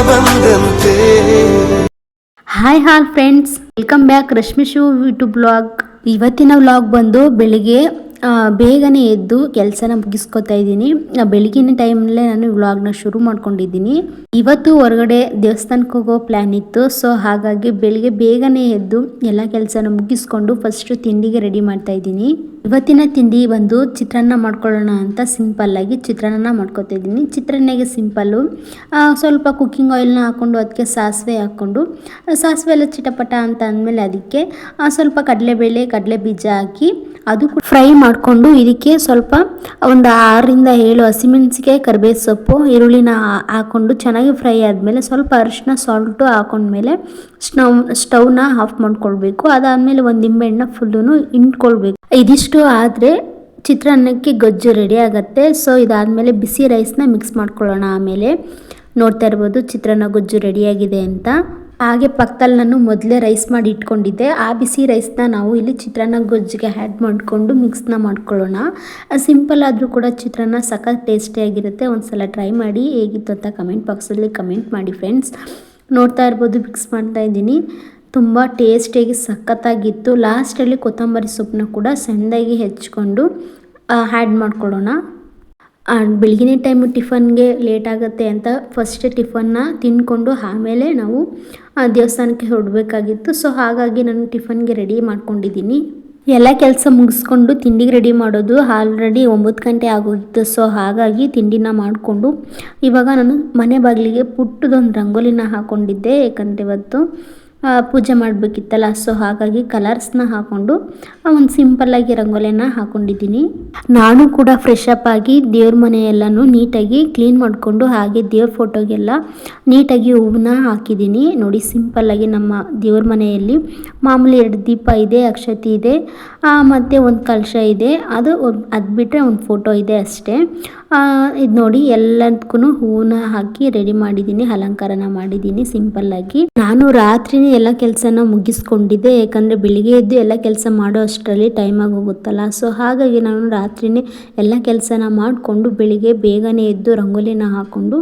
ಬಂದಂತೆ. Hi friends, welcome back Rashmi shoe YouTube blog. ಇವತ್ತಿನ vlog ಬಂದು ಬೆಳಿಗ್ಗೆ ಬೇಗನೆ ಎದ್ದು ಕೆಲಸನ ಮುಗಿಸ್ಕೊತಾ ಇದ್ದೀನಿ. ಬೆಳಗಿನ ಟೈಮಲ್ಲೇ ನಾನು ವ್ಲಾಗ್ನ ಶುರು ಮಾಡ್ಕೊಂಡಿದ್ದೀನಿ. ಇವತ್ತು ಹೊರಗಡೆ ದೇವಸ್ಥಾನಕ್ಕೆ ಹೋಗೋ ಪ್ಲ್ಯಾನ್ ಇತ್ತು. ಸೊ ಹಾಗಾಗಿ ಬೆಳಿಗ್ಗೆ ಬೇಗನೆ ಎದ್ದು ಎಲ್ಲ ಕೆಲಸನ ಮುಗಿಸ್ಕೊಂಡು ಫಸ್ಟ್ ತಿಂಡಿಗೆ ರೆಡಿ ಮಾಡ್ತಾ ಇದ್ದೀನಿ. ಇವತ್ತಿನ ತಿಂಡಿ ಬಂದು ಚಿತ್ರಾನ್ನ ಮಾಡ್ಕೊಳ್ಳೋಣ ಅಂತ ಸಿಂಪಲ್ ಆಗಿ ಚಿತ್ರಾನ್ನ ಮಾಡ್ಕೊತಾ ಇದ್ದೀನಿ. ಚಿತ್ರಾನ್ನಗೆ ಸಿಂಪಲ್ಲು ಸ್ವಲ್ಪ ಕುಕ್ಕಿಂಗ್ ಆಯಿಲ್ನ ಹಾಕ್ಕೊಂಡು ಅದಕ್ಕೆ ಸಾಸಿವೆ ಹಾಕ್ಕೊಂಡು ಸಾಸಿವೆ ಎಲ್ಲ ಚಿಟಪಟ ಅಂತ ಅಂದಮೇಲೆ ಅದಕ್ಕೆ ಸ್ವಲ್ಪ ಕಡಲೆಬೇಳೆ ಕಡಲೆ ಬೀಜ ಹಾಕಿ ಅದು ಫ್ರೈ ಮಾಡಿಕೊಂಡು ಇದಕ್ಕೆ ಸ್ವಲ್ಪ ಒಂದು 6-7 ಹಸಿಮೆಣಸಿಗೆ ಕರಿಬೇವು ಸೊಪ್ಪು ಈರುಳ್ಳಿನ ಹಾಕ್ಕೊಂಡು ಚೆನ್ನಾಗಿ ಫ್ರೈ ಆದಮೇಲೆ ಸ್ವಲ್ಪ ಅರಿಶಿನ ಸಾಲ್ಟು ಹಾಕೊಂಡ್ಮೇಲೆ ಸ್ಟವ್ನ ಆಫ್ ಮಾಡ್ಕೊಳ್ಬೇಕು. ಅದಾದಮೇಲೆ ಒಂದು ನಿಂಬೆಹಣ್ಣು ಫುಲ್ಲೂ ಹಿಂಡ್ಕೊಳ್ಬೇಕು. ಇದಿಷ್ಟು ಆದರೆ ಚಿತ್ರಾನ್ನಕ್ಕೆ ಗೊಜ್ಜು ರೆಡಿ ಆಗುತ್ತೆ. ಸೊ ಇದಾದಮೇಲೆ ಬಿಸಿ ರೈಸ್ನ ಮಿಕ್ಸ್ ಮಾಡ್ಕೊಳ್ಳೋಣ. ಆಮೇಲೆ ನೋಡ್ತಾ ಇರ್ಬೋದು ಚಿತ್ರಾನ್ನ ಗೊಜ್ಜು ರೆಡಿಯಾಗಿದೆ ಅಂತ. ಹಾಗೆ ಪಕ್ಕದಲ್ಲಿ ನಾನು ಮೊದಲೇ ರೈಸ್ ಮಾಡಿ ಇಟ್ಕೊಂಡಿದ್ದೆ. ಆ ಬಿಸಿ ರೈಸ್ನ ನಾವು ಇಲ್ಲಿ ಚಿತ್ರಾನ್ನ ಗೊಜ್ಜಿಗೆ ಆ್ಯಡ್ ಮಾಡಿಕೊಂಡು ಮಿಕ್ಸ್ನ ಮಾಡ್ಕೊಳ್ಳೋಣ. ಸಿಂಪಲ್ ಆದರೂ ಕೂಡ ಚಿತ್ರಾನ್ನ ಸಖತ್ ಟೇಸ್ಟಿಯಾಗಿರುತ್ತೆ. ಒಂದು ಸಲ ಟ್ರೈ ಮಾಡಿ ಹೇಗಿತ್ತು ಅಂತ ಕಮೆಂಟ್ ಬಾಕ್ಸಲ್ಲಿ ಕಮೆಂಟ್ ಮಾಡಿ ಫ್ರೆಂಡ್ಸ್. ನೋಡ್ತಾ ಇರ್ಬೋದು ಮಿಕ್ಸ್ ಮಾಡ್ತಾ ಇದ್ದೀನಿ. ತುಂಬ ಟೇಸ್ಟಿಯಾಗಿ ಸಖತ್ತಾಗಿತ್ತು. ಲಾಸ್ಟಲ್ಲಿ ಕೊತ್ತಂಬರಿ ಸೊಪ್ಪನ್ನ ಕೂಡ ಸಣ್ಣದಾಗಿ ಹೆಚ್ಕೊಂಡು ಆ್ಯಡ್ ಮಾಡ್ಕೊಳ್ಳೋಣ. ಬೆಳಗಿನ ಟೈಮು ಟಿಫನ್ಗೆ ಲೇಟ್ ಆಗುತ್ತೆ ಅಂತ ಫಸ್ಟ್ ಟಿಫನ್ನ ತಿಂದ್ಕೊಂಡು ಆಮೇಲೆ ನಾವು ದೇವಸ್ಥಾನಕ್ಕೆ ಹೊರಡಬೇಕಾಗಿತ್ತು. ಸೊ ಹಾಗಾಗಿ ನಾನು ಟಿಫನ್ಗೆ ರೆಡಿ ಮಾಡ್ಕೊಂಡಿದ್ದೀನಿ. ಎಲ್ಲ ಕೆಲಸ ಮುಗಿಸ್ಕೊಂಡು ತಿಂಡಿಗೆ ರೆಡಿ ಮಾಡೋದು ಆಲ್ರೆಡಿ 9 ಗಂಟೆ ಆಗೋಗಿತ್ತು. ಸೊ ಹಾಗಾಗಿ ತಿಂಡಿನ ಮಾಡಿಕೊಂಡು ಇವಾಗ ನಾನು ಮನೆ ಬಾಗಿಲಿಗೆ ಪುಟ್ಟದೊಂದು ರಂಗೋಲಿನ ಹಾಕ್ಕೊಂಡಿದ್ದೆ. ಯಾಕಂದರೆ ಇವತ್ತು ಪೂಜೆ ಮಾಡಬೇಕಿತ್ತಲ್ಲ. ಸೊ ಹಾಗಾಗಿ ಕಲರ್ಸ್ನ ಹಾಕ್ಕೊಂಡು ಒಂದು ಸಿಂಪಲ್ಲಾಗಿ ರಂಗೋಲಿನ ಹಾಕ್ಕೊಂಡಿದ್ದೀನಿ. ನಾನು ಕೂಡ ಫ್ರೆಶ್ ಅಪ್ ಆಗಿ ದೇವ್ರ ಮನೆಯೆಲ್ಲನೂ ನೀಟಾಗಿ ಕ್ಲೀನ್ ಮಾಡಿಕೊಂಡು ಹಾಗೆ ದೇವ್ರ ಫೋಟೋಗೆಲ್ಲ ನೀಟಾಗಿ ಹೂವನ್ನ ಹಾಕಿದ್ದೀನಿ. ನೋಡಿ ಸಿಂಪಲ್ಲಾಗಿ ನಮ್ಮ ದೇವ್ರ ಮನೆಯಲ್ಲಿ ಮಾಮೂಲಿ 2 ದೀಪ ಇದೆ, ಅಕ್ಷತೆ ಇದೆ, ಮತ್ತು ಒಂದು ಕಲಶ ಇದೆ. ಅದು ಬಿಟ್ಟರೆ ಒಂದು ಫೋಟೋ ಇದೆ ಅಷ್ಟೇ. ಇದು ನೋಡಿ ಎಲ್ಲದಕ್ಕೂ ಹೂವನ್ನ ಹಾಕಿ ರೆಡಿ ಮಾಡಿದ್ದೀನಿ, ಅಲಂಕಾರನ ಮಾಡಿದ್ದೀನಿ ಸಿಂಪಲ್ಲಾಗಿ. ನಾನು ರಾತ್ರಿನೇ ಎಲ್ಲ ಕೆಲಸನ ಮುಗಿಸ್ಕೊಂಡಿದ್ದೆ. ಯಾಕಂದರೆ ಬೆಳಿಗ್ಗೆ ಎದ್ದು ಎಲ್ಲ ಕೆಲಸ ಮಾಡೋ ಅಷ್ಟರಲ್ಲಿ ಟೈಮ್ ಆಗೋಗುತ್ತಲ್ಲ. ಸೊ ಹಾಗಾಗಿ ನಾನು ರಾತ್ರಿನೇ ಎಲ್ಲ ಕೆಲಸನ ಮಾಡಿಕೊಂಡು ಬೆಳಿಗ್ಗೆ ಬೇಗನೆ ಎದ್ದು ರಂಗೋಲಿನ ಹಾಕ್ಕೊಂಡು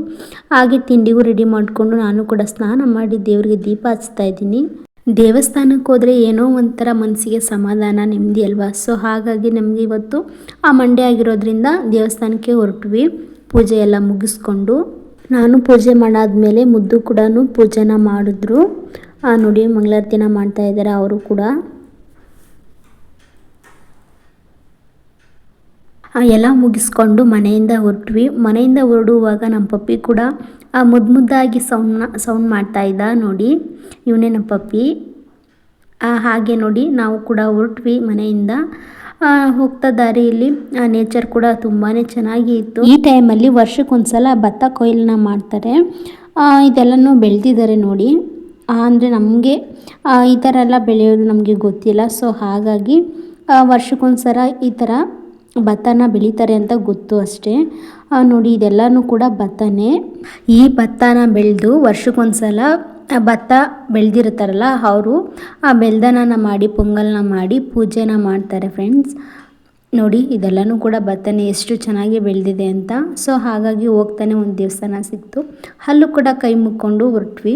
ಹಾಗೆ ತಿಂಡಿಗೂ ರೆಡಿ ಮಾಡಿಕೊಂಡು ನಾನು ಕೂಡ ಸ್ನಾನ ಮಾಡಿ ದೇವರಿಗೆ ದೀಪ ಹಚ್ತಾ ಇದ್ದೀನಿ. ದೇವಸ್ಥಾನಕ್ಕೆ ಹೋದರೆ ಏನೋ ಒಂಥರ ಮನಸ್ಸಿಗೆ ಸಮಾಧಾನ ನೆಮ್ಮದಿ ಅಲ್ವಾ. ಸೊ ಹಾಗಾಗಿ ನಮಗೆ ಇವತ್ತು ಮಂಡೇ ಆಗಿರೋದ್ರಿಂದ ದೇವಸ್ಥಾನಕ್ಕೆ ಹೊರಟ್ವಿ. ಪೂಜೆ ಎಲ್ಲ ಮುಗಿಸ್ಕೊಂಡು ನಾನು ಪೂಜೆ ಮಾಡಾದ್ಮೇಲೆ ಮುದ್ದು ಕೂಡ ಪೂಜೆನ ಮಾಡಿದ್ರು. ನೋಡಿ ಮಂಗಳಾರತಿನ ಮಾಡ್ತಾ ಇದ್ದಾರೆ ಅವರು ಕೂಡ. ಎಲ್ಲ ಮುಗಿಸ್ಕೊಂಡು ಮನೆಯಿಂದ ಹೊರಟ್ವಿ. ಮನೆಯಿಂದ ಹೊರಡುವಾಗ ನಮ್ಮ ಪಪ್ಪಿ ಕೂಡ ಮುದ್ದಾಗಿ ಸೌಂಡ್ ಮಾಡ್ತಾ ಇದ್ದ. ನೋಡಿ ಇವನೇ ನಮ್ಮ ಪಪ್ಪಿ. ಹಾಗೆ ನೋಡಿ ನಾವು ಕೂಡ ಹೊರಟ್ವಿ ಮನೆಯಿಂದ. ಹೋಗ್ತಾ ದಾರಿಯಲ್ಲಿ ನೇಚರ್ ಕೂಡ ತುಂಬಾ ಚೆನ್ನಾಗಿ ಇತ್ತು. ಈ ಟೈಮಲ್ಲಿ ವರ್ಷಕ್ಕೊಂದ್ಸಲ ಭತ್ತ ಕೊಯ್ಲನ್ನ ಮಾಡ್ತಾರೆ. ಇದೆಲ್ಲನೂ ಬೆಳೆದಿದ್ದಾರೆ ನೋಡಿ. ಅಂದರೆ ನಮಗೆ ಈ ಥರ ಎಲ್ಲ ಬೆಳೆಯೋದು ನಮಗೆ ಗೊತ್ತಿಲ್ಲ. ಸೊ ಹಾಗಾಗಿ ವರ್ಷಕ್ಕೊಂದ್ಸಲ ಈ ಥರ ಭತ್ತನ ಬೆಳೀತಾರೆ ಅಂತ ಗೊತ್ತು ಅಷ್ಟೇ. ನೋಡಿ ಇದೆಲ್ಲನೂ ಕೂಡ ಭತ್ತನೇ. ಈ ಭತ್ತನ ಬೆಳೆದು ವರ್ಷಕ್ಕೊಂದ್ಸಲ ಭತ್ತ ಬೆಳೆದಿರ್ತಾರಲ್ಲ ಅವರು ಬೆಲ್ದನ ಮಾಡಿ ಪೊಂಗಲ್ನ ಮಾಡಿ ಪೂಜೆನ ಮಾಡ್ತಾರೆ ಫ್ರೆಂಡ್ಸ್. ನೋಡಿ ಇದೆಲ್ಲನೂ ಕೂಡ ಭತ್ತನೇ, ಎಷ್ಟು ಚೆನ್ನಾಗಿ ಬೆಳೆದಿದೆ ಅಂತ. ಸೊ ಹಾಗಾಗಿ ಹೋಗ್ತಾನೆ ಒಂದು ದೇವಸ್ಥಾನ ಸಿಕ್ತು, ಅಲ್ಲೂ ಕೂಡ ಕೈ ಮುಕ್ಕೊಂಡು ಹೊರಟ್ವಿ.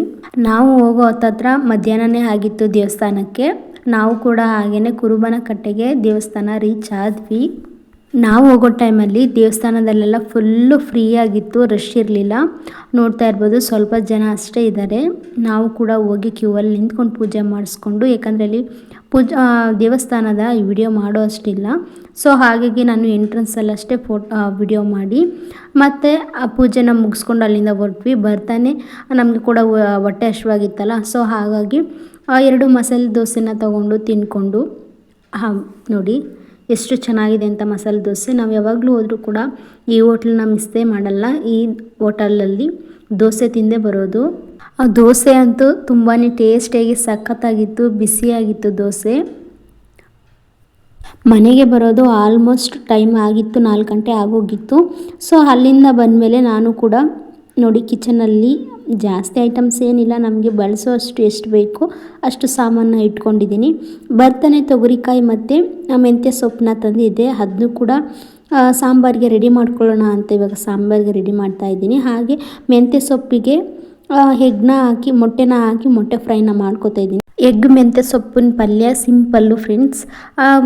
ನಾವು ಹೋಗೋ ಹೊತ್ತತ್ರ ಮಧ್ಯಾಹ್ನನೇ ಆಗಿತ್ತು ದೇವಸ್ಥಾನಕ್ಕೆ. ನಾವು ಕೂಡ ಹಾಗೇನೆ ಕುರುಬನಕಟ್ಟೆಗೆ ದೇವಸ್ಥಾನ ರೀಚ್ ಆದ್ವಿ. ನಾವು ಹೋಗೋ ಟೈಮಲ್ಲಿ ದೇವಸ್ಥಾನದಲ್ಲೆಲ್ಲ ಫುಲ್ಲು ಫ್ರೀ ಆಗಿತ್ತು, ರಶ್ ಇರಲಿಲ್ಲ. ನೋಡ್ತಾ ಇರ್ಬೋದು ಸ್ವಲ್ಪ ಜನ ಅಷ್ಟೇ ಇದ್ದಾರೆ. ನಾವು ಕೂಡ ಹೋಗಿ ಕ್ಯೂವಲ್ಲಿ ನಿಂತ್ಕೊಂಡು ಪೂಜೆ ಮಾಡಿಸ್ಕೊಂಡು, ಯಾಕಂದರೆ ಅಲ್ಲಿ ದೇವಸ್ಥಾನದ ವಿಡಿಯೋ ಮಾಡೋ ಅಷ್ಟಿಲ್ಲ. ಸೊ ಹಾಗಾಗಿ ನಾನು ಎಂಟ್ರೆನ್ಸಲ್ಲಷ್ಟೇ ವಿಡಿಯೋ ಮಾಡಿ ಮತ್ತು ಆ ಪೂಜೆನ ಮುಗಿಸ್ಕೊಂಡು ಅಲ್ಲಿಂದ ಹೊರಟ್ವಿ. ಬರ್ತಾನೆ ನಮಗೆ ಕೂಡ ಹೊಟ್ಟೆ ಹಶ್ವಾಗಿತ್ತಲ್ಲ. ಸೊ ಹಾಗಾಗಿ 2 ಮಸಾಲೆ ದೋಸೆನ ತೊಗೊಂಡು ತಿಂದ್ಕೊಂಡು ನೋಡಿ ಎಷ್ಟು ಚೆನ್ನಾಗಿದೆ ಅಂತ ಮಸಾಲೆ ದೋಸೆ. ನಾವು ಯಾವಾಗಲೂ ಹೋದರೂ ಕೂಡ ಈ ಹೋಟ್ಲನ್ನ ಮಿಸ್ಸೇ ಮಾಡಲ್ಲ. ಈ ಹೋಟೆಲಲ್ಲಿ ದೋಸೆ ತಿಂದೇ ಬರೋದು. ಆ ದೋಸೆ ಅಂತೂ ತುಂಬಾ ಟೇಸ್ಟಿಯಾಗಿ ಸಖತ್ತಾಗಿತ್ತು, ಬಿಸಿಯಾಗಿತ್ತು ದೋಸೆ. ಮನೆಗೆ ಬರೋದು ಆಲ್ಮೋಸ್ಟ್ ಟೈಮ್ ಆಗಿತ್ತು, 4 ಗಂಟೆ ಆಗೋಗಿತ್ತು. ಸೊ ಅಲ್ಲಿಂದ ಬಂದಮೇಲೆ ನಾನು ಕೂಡ ನೋಡಿ ಕಿಚನಲ್ಲಿ ಜಾಸ್ತಿ ಐಟಮ್ಸ್ ಏನಿಲ್ಲ, ನಮಗೆ ಬಳಸೋ ಅಷ್ಟು ಎಷ್ಟು ಬೇಕು ಅಷ್ಟು ಸಾಮಾನು ಇಟ್ಕೊಂಡಿದ್ದೀನಿ. ಬರ್ತಾನೆ ತೊಗರಿಕಾಯಿ ಮತ್ತು ಮೆಂತ್ಯ ಸೊಪ್ಪನ್ನ ತಂದಿದ್ದೆ, ಅದನ್ನು ಕೂಡ ಸಾಂಬಾರಿಗೆ ರೆಡಿ ಮಾಡ್ಕೊಳ್ಳೋಣ ಅಂತ ಇವಾಗ ಸಾಂಬಾರಿಗೆ ರೆಡಿ ಮಾಡ್ತಾಯಿದ್ದೀನಿ. ಹಾಗೆ ಮೆಂತ್ಯ ಸೊಪ್ಪಿಗೆ ಎಗ್ನ ಹಾಕಿ ಮೊಟ್ಟೆ ಫ್ರೈನ ಮಾಡ್ಕೊತಾ ಇದ್ದೀನಿ. ಎಗ್ ಮೆಂತ್ಯ ಸೊಪ್ಪಿನ ಪಲ್ಯ ಸಿಂಪಲ್ಲು ಫ್ರೆಂಡ್ಸ್.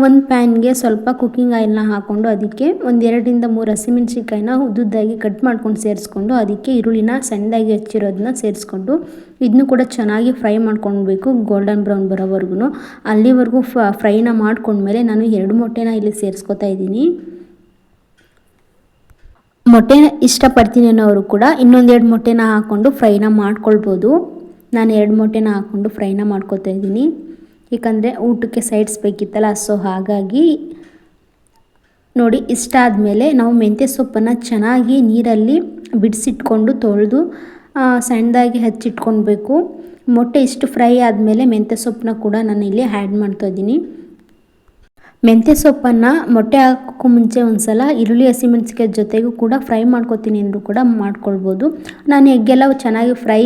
ಒಂದು ಪ್ಯಾನ್ಗೆ ಸ್ವಲ್ಪ ಕುಕ್ಕಿಂಗ್ ಆಯಿಲ್ನ ಹಾಕ್ಕೊಂಡು ಅದಕ್ಕೆ 1-2-3 ಹಸಿಮೆಣ್ಸಿನ್ಕಾಯಿನ ಉದ್ದುದ್ದಾಗಿ ಕಟ್ ಮಾಡ್ಕೊಂಡು ಸೇರಿಸ್ಕೊಂಡು ಅದಕ್ಕೆ ಈರುಳ್ಳಿನ ಸಣ್ಣದಾಗಿ ಹೆಚ್ಚಿರೋದನ್ನ ಸೇರಿಸ್ಕೊಂಡು ಇದನ್ನು ಕೂಡ ಚೆನ್ನಾಗಿ ಫ್ರೈ ಮಾಡ್ಕೊಳ್ಬೇಕು, ಗೋಲ್ಡನ್ ಬ್ರೌನ್ ಬರೋವರೆಗೂ. ಅಲ್ಲಿವರೆಗೂ ಫ್ರೈನ ಮಾಡ್ಕೊಂಡ್ಮೇಲೆ ನಾನು 2 ಮೊಟ್ಟೆನ ಇಲ್ಲಿ ಸೇರಿಸ್ಕೊತಾ ಇದ್ದೀನಿ. ಮೊಟ್ಟೆ ಇಷ್ಟಪಡ್ತೀನಿ ಅನ್ನೋರು ಕೂಡ ಇನ್ನೊಂದೆರಡು ಮೊಟ್ಟೆನ ಹಾಕ್ಕೊಂಡು ಫ್ರೈನ ಮಾಡ್ಕೊಳ್ಬೋದು. ನಾನು 2 ಮೊಟ್ಟೆನ ಹಾಕ್ಕೊಂಡು ಫ್ರೈನ ಮಾಡ್ಕೊತಾ ಇದ್ದೀನಿ, ಏಕೆಂದರೆ ಊಟಕ್ಕೆ ಸೈಡ್ಸ್ ಬೇಕಿತ್ತಲ್ಲ. ಸೊ ಹಾಗಾಗಿ ನೋಡಿ, ಇಷ್ಟ ಆದಮೇಲೆ ನಾವು ಮೆಂತ್ಯ ಸೊಪ್ಪನ್ನು ಚೆನ್ನಾಗಿ ನೀರಲ್ಲಿ ಬಿಡಿಸಿಟ್ಕೊಂಡು ತೊಳೆದು ಸಣ್ಣದಾಗಿ ಹಚ್ಚಿಟ್ಕೊಳ್ಬೇಕು. ಮೊಟ್ಟೆ ಇಷ್ಟು ಫ್ರೈ ಆದಮೇಲೆ ಮೆಂತ್ಯ ಸೊಪ್ಪನ್ನ ಕೂಡ ನಾನು ಇಲ್ಲಿ ಆ್ಯಡ್ ಮಾಡ್ತಾ ಇದ್ದೀನಿ. ಮೆಂತ್ಯ ಸೊಪ್ಪನ್ನು ಮೊಟ್ಟೆ ಹಾಕೋಕ್ಕೂ ಮುಂಚೆ ಒಂದು ಸಲ ಈರುಳ್ಳಿ ಹಸಿಮೆಣಸಿನ್ಕಾಯಿ ಜೊತೆಗೂ ಕೂಡ ಫ್ರೈ ಮಾಡ್ಕೊತೀನಿ ಅಂದರೂ ಕೂಡ ಮಾಡ್ಕೊಳ್ಬೋದು. ನಾನು ಎಗ್ಗೆಲ್ಲ ಚೆನ್ನಾಗಿ ಫ್ರೈ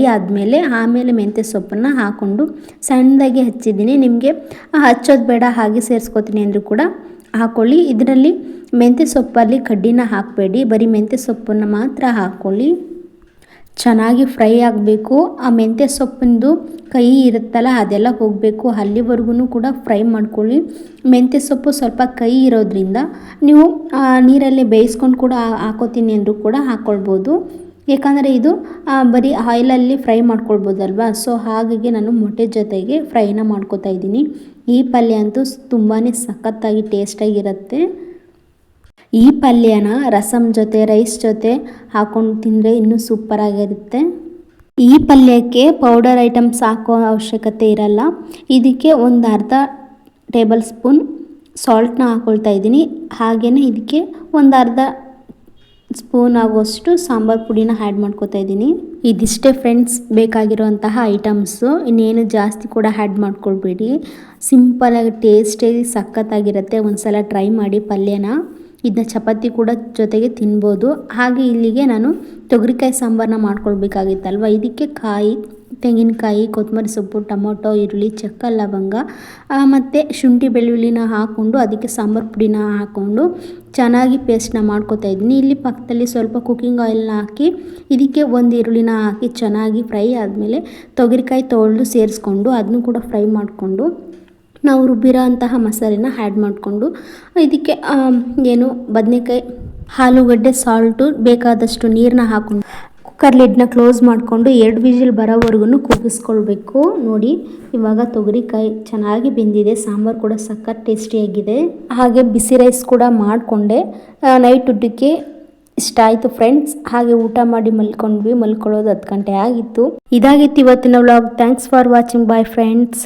ಆಮೇಲೆ ಮೆಂತ್ಯ ಸೊಪ್ಪನ್ನು ಹಾಕ್ಕೊಂಡು ಸಣ್ಣದಾಗಿ ಹಚ್ಚಿದ್ದೀನಿ. ನಿಮಗೆ ಹಚ್ಚೋದು ಬೇಡ ಹಾಗೆ ಸೇರಿಸ್ಕೊತೀನಿ ಅಂದರೂ ಕೂಡ ಹಾಕ್ಕೊಳ್ಳಿ. ಇದರಲ್ಲಿ ಮೆಂತ್ಯ ಸೊಪ್ಪಲ್ಲಿ ಕಡ್ಡಿನ ಹಾಕಬೇಡಿ, ಬರೀ ಮೆಂತ್ಯ ಸೊಪ್ಪನ್ನು ಮಾತ್ರ ಹಾಕ್ಕೊಳ್ಳಿ. ಚೆನ್ನಾಗಿ ಫ್ರೈ ಆಗಬೇಕು. ಆ ಮೆಂತ್ಯ ಸೊಪ್ಪಿಂದು ಕೈ ಇರುತ್ತಲ್ಲ ಅದೆಲ್ಲ ಹೋಗಬೇಕು, ಅಲ್ಲಿವರೆಗೂ ಕೂಡ ಫ್ರೈ ಮಾಡ್ಕೊಳ್ಳಿ. ಮೆಂತ್ಯ ಸೊಪ್ಪು ಸ್ವಲ್ಪ ಕೈ ಇರೋದ್ರಿಂದ ನೀವು ನೀರಲ್ಲಿ ಬೇಯಿಸ್ಕೊಂಡು ಕೂಡ ಹಾಕೋತೀನಿ ಅಂದರೂ ಕೂಡ ಹಾಕ್ಕೊಳ್ಬೋದು, ಏಕೆಂದರೆ ಇದು ಬರೀ ಆಯಿಲಲ್ಲಿ ಫ್ರೈ ಮಾಡ್ಕೊಳ್ಬೋದಲ್ವ. ಸೊ ಹಾಗಾಗಿ ನಾನು ಮೊಟ್ಟೆ ಜೊತೆಗೆ ಫ್ರೈನ ಮಾಡ್ಕೊತಾ ಇದ್ದೀನಿ. ಈ ಪಲ್ಯ ಅಂತೂ ತುಂಬಾ ಸಖತ್ತಾಗಿ ಟೇಸ್ಟಾಗಿರುತ್ತೆ. ಈ ಪಲ್ಯನ ರಸಮ್ ಜೊತೆ ರೈಸ್ ಜೊತೆ ಹಾಕೊಂಡು ತಿಂದರೆ ಇನ್ನೂ ಸೂಪರಾಗಿರುತ್ತೆ. ಈ ಪಲ್ಯಕ್ಕೆ ಪೌಡರ್ ಐಟಮ್ಸ್ ಹಾಕೋ ಅವಶ್ಯಕತೆ ಇರಲ್ಲ. ಇದಕ್ಕೆ ಒಂದು ಅರ್ಧ ಟೇಬಲ್ ಸ್ಪೂನ್ ಸಾಲ್ಟ್ನ ಹಾಕ್ಕೊಳ್ತಾ ಇದ್ದೀನಿ. ಹಾಗೆಯೇ ಇದಕ್ಕೆ ಒಂದು ಅರ್ಧ ಸ್ಪೂನ್ ಆಗೋಷ್ಟು ಸಾಂಬಾರು ಪುಡಿನ ಆ್ಯಡ್ ಮಾಡ್ಕೊತಾ ಇದ್ದೀನಿ. ಇದಿಷ್ಟೇ ಫ್ರೆಂಡ್ಸ್ ಬೇಕಾಗಿರುವಂತಹ ಐಟಮ್ಸು. ಇನ್ನೇನು ಜಾಸ್ತಿ ಕೂಡ ಆ್ಯಡ್ ಮಾಡ್ಕೊಳ್ಬೇಡಿ. ಸಿಂಪಲಾಗಿ ಟೇಸ್ಟಾಗಿ ಸಖತ್ತಾಗಿರುತ್ತೆ. ಒಂದು ಸಲ ಟ್ರೈ ಮಾಡಿ ಪಲ್ಯನ. ಇದನ್ನ ಚಪಾತಿ ಕೂಡ ಜೊತೆಗೆ ತಿನ್ಬೋದು. ಹಾಗೆ ಇಲ್ಲಿಗೆ ನಾನು ತೊಗರಿಕಾಯಿ ಸಾಂಬಾರನ್ನ ಮಾಡ್ಕೊಳ್ಬೇಕಾಗಿತ್ತಲ್ವ, ಇದಕ್ಕೆ ಕಾಯಿ, ತೆಂಗಿನಕಾಯಿ, ಕೊತ್ತಂಬರಿ ಸೊಪ್ಪು, ಟೊಮೊಟೊ, ಈರುಳ್ಳಿ, ಚಕ್ಕ, ಲವಂಗ ಮತ್ತು ಶುಂಠಿ ಬೆಳ್ಳುಳ್ಳಿನ ಹಾಕ್ಕೊಂಡು ಅದಕ್ಕೆ ಸಾಂಬಾರು ಪುಡಿನ ಹಾಕ್ಕೊಂಡು ಚೆನ್ನಾಗಿ ಪೇಸ್ಟ್ನ ಮಾಡ್ಕೊತಾ ಇದ್ದೀನಿ. ಇಲ್ಲಿ ಪಕ್ಕದಲ್ಲಿ ಸ್ವಲ್ಪ ಕುಕ್ಕಿಂಗ್ ಆಯಿಲ್ನ ಹಾಕಿ ಇದಕ್ಕೆ ಒಂದು ಈರುಳ್ಳಿನ ಹಾಕಿ ಚೆನ್ನಾಗಿ ಫ್ರೈ ಆದಮೇಲೆ ತೊಗರಿಕಾಯಿ ತೊಳೆದು ಸೇರಿಸ್ಕೊಂಡು ಅದನ್ನು ಕೂಡ ಫ್ರೈ ಮಾಡಿಕೊಂಡು ನಾವು ರುಬ್ಬಿರೋ ಅಂತಹ ಮಸಾಲೆನ ಆ್ಯಡ್ ಮಾಡಿಕೊಂಡು ಇದಕ್ಕೆ ಬದನೆಕಾಯಿ, ಆಲೂಗಡ್ಡೆ, ಸಾಲ್ಟು, ಬೇಕಾದಷ್ಟು ನೀರನ್ನ ಹಾಕ್ಕೊಂಡು ಕುಕ್ಕರ್ ಲಿಡ್ನ ಕ್ಲೋಸ್ ಮಾಡಿಕೊಂಡು 2 ವಿಜಿಲ್ ಬರೋವರೆಗೂ ಕೂಗಿಸ್ಕೊಳ್ಬೇಕು. ನೋಡಿ, ಇವಾಗ ತೊಗರಿಕಾಯಿ ಚೆನ್ನಾಗಿ ಬೆಂದಿದೆ, ಸಾಂಬಾರು ಕೂಡ ಸಖತ್ ಟೇಸ್ಟಿಯಾಗಿದೆ. ಹಾಗೆ ಬಿಸಿ ರೈಸ್ ಕೂಡ ಮಾಡಿಕೊಂಡೆ. ನೈಟ್ ಊಟಕ್ಕೆ ಇಷ್ಟ ಆಯಿತು ಫ್ರೆಂಡ್ಸ್. ಹಾಗೆ ಊಟ ಮಾಡಿ ಮಲ್ಕೊಳ್ಳೋದು 10 ಗಂಟೆ ಆಗಿತ್ತು. ಇದಾಗಿತ್ತು ಇವತ್ತಿನ vlog. Thanks for watching. Bye friends.